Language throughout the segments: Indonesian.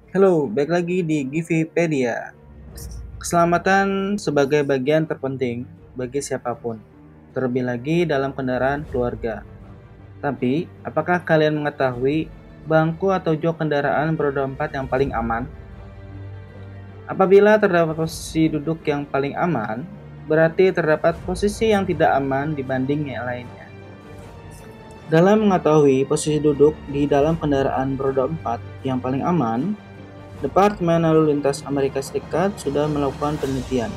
Halo, balik lagi di Givipedia. Keselamatan sebagai bagian terpenting bagi siapapun, terlebih lagi dalam kendaraan keluarga. Tapi, apakah kalian mengetahui bangku atau jok kendaraan beroda 4 yang paling aman? Apabila terdapat posisi duduk yang paling aman, berarti terdapat posisi yang tidak aman dibanding yang lainnya. Dalam mengetahui posisi duduk di dalam kendaraan beroda 4 yang paling aman, Departemen Lalu Lintas Amerika Serikat sudah melakukan penelitian,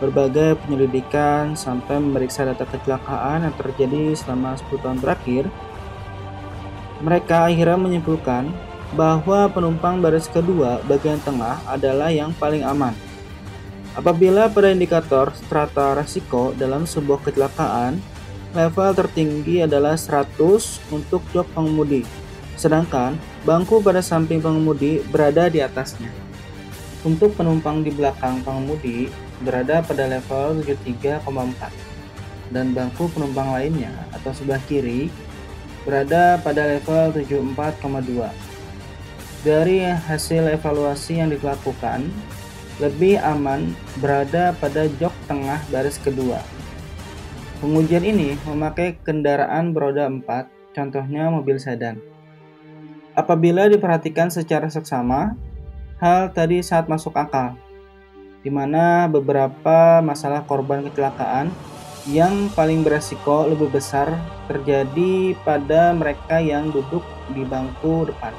berbagai penyelidikan sampai memeriksa data kecelakaan yang terjadi selama 10 tahun terakhir. Mereka akhirnya menyimpulkan bahwa penumpang baris kedua bagian tengah adalah yang paling aman. Apabila pada indikator strata resiko dalam sebuah kecelakaan, level tertinggi adalah 100 untuk jok pengemudi, sedangkan bangku pada samping pengemudi berada di atasnya. Untuk penumpang di belakang pengemudi berada pada level 73,4 dan bangku penumpang lainnya atau sebelah kiri berada pada level 74,2. Dari hasil evaluasi yang dilakukan, lebih aman berada pada jok tengah baris kedua. Pengujian ini memakai kendaraan beroda 4, contohnya mobil sedan. Apabila diperhatikan secara seksama, hal tadi saat masuk akal, di mana beberapa masalah korban kecelakaan yang paling beresiko lebih besar terjadi pada mereka yang duduk di bangku depan.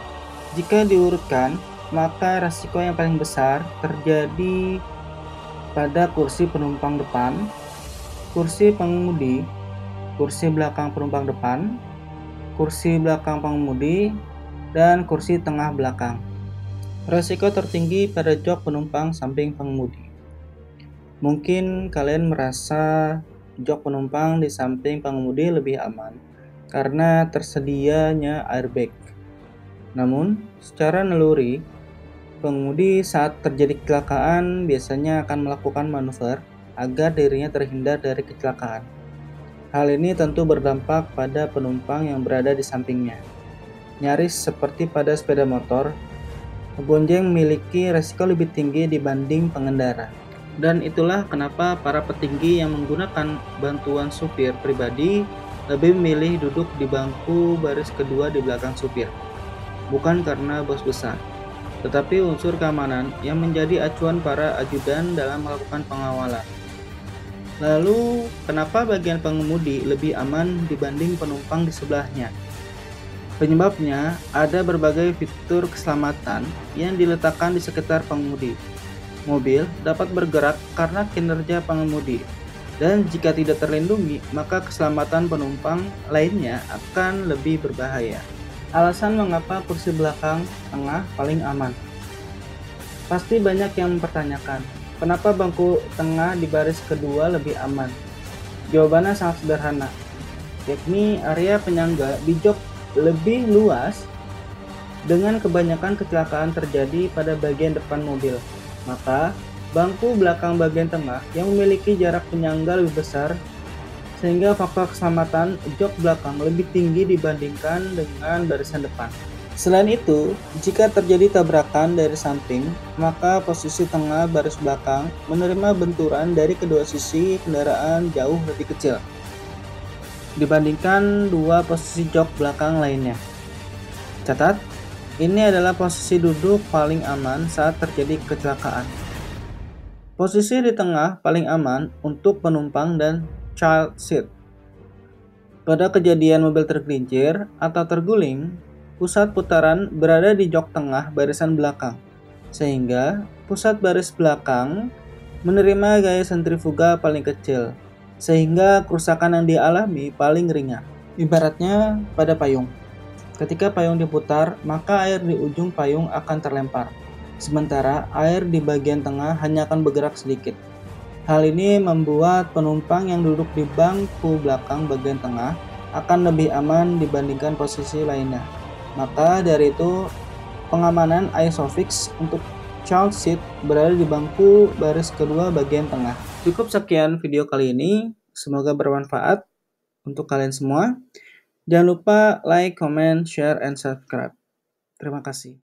Jika diurutkan, maka resiko yang paling besar terjadi pada kursi penumpang depan, kursi pengemudi, kursi belakang penumpang depan, kursi belakang pengemudi, dan kursi tengah belakang. Resiko tertinggi pada jok penumpang samping pengemudi. Mungkin kalian merasa jok penumpang di samping pengemudi lebih aman karena tersedianya airbag. Namun, secara naluri, pengemudi saat terjadi kecelakaan biasanya akan melakukan manuver agar dirinya terhindar dari kecelakaan. Hal ini tentu berdampak pada penumpang yang berada di sampingnya. Nyaris seperti pada sepeda motor, bonjeng memiliki resiko lebih tinggi dibanding pengendara. Dan itulah kenapa para petinggi yang menggunakan bantuan supir pribadi lebih memilih duduk di bangku baris kedua di belakang supir. Bukan karena bos besar, tetapi unsur keamanan yang menjadi acuan para ajudan dalam melakukan pengawalan. Lalu, kenapa bagian pengemudi lebih aman dibanding penumpang di sebelahnya? Penyebabnya ada berbagai fitur keselamatan yang diletakkan di sekitar pengemudi. Mobil dapat bergerak karena kinerja pengemudi, dan jika tidak terlindungi, maka keselamatan penumpang lainnya akan lebih berbahaya. Alasan mengapa kursi belakang tengah paling aman. Pasti banyak yang mempertanyakan, kenapa bangku tengah di baris kedua lebih aman? Jawabannya sangat sederhana, yakni area penyangga di jok lebih luas dengan kebanyakan kecelakaan terjadi pada bagian depan mobil. Maka, bangku belakang bagian tengah yang memiliki jarak penyangga lebih besar sehingga faktor keselamatan jok belakang lebih tinggi dibandingkan dengan barisan depan. Selain itu, jika terjadi tabrakan dari samping, maka posisi tengah baris belakang menerima benturan dari kedua sisi kendaraan jauh lebih kecil dibandingkan dua posisi jok belakang lainnya. Catat, ini adalah posisi duduk paling aman saat terjadi kecelakaan. Posisi di tengah paling aman untuk penumpang dan child seat. Pada kejadian mobil tergelincir atau terguling, pusat putaran berada di jok tengah barisan belakang, sehingga pusat baris belakang menerima gaya sentrifuga paling kecil, sehingga kerusakan yang dialami paling ringan. Ibaratnya pada payung. Ketika payung diputar, maka air di ujung payung akan terlempar, sementara air di bagian tengah hanya akan bergerak sedikit. Hal ini membuat penumpang yang duduk di bangku belakang bagian tengah akan lebih aman dibandingkan posisi lainnya. Maka dari itu, pengamanan ISOFIX untuk child seat berada di bangku baris kedua bagian tengah. Cukup sekian video kali ini, semoga bermanfaat untuk kalian semua. Jangan lupa like, comment, share, and subscribe. Terima kasih.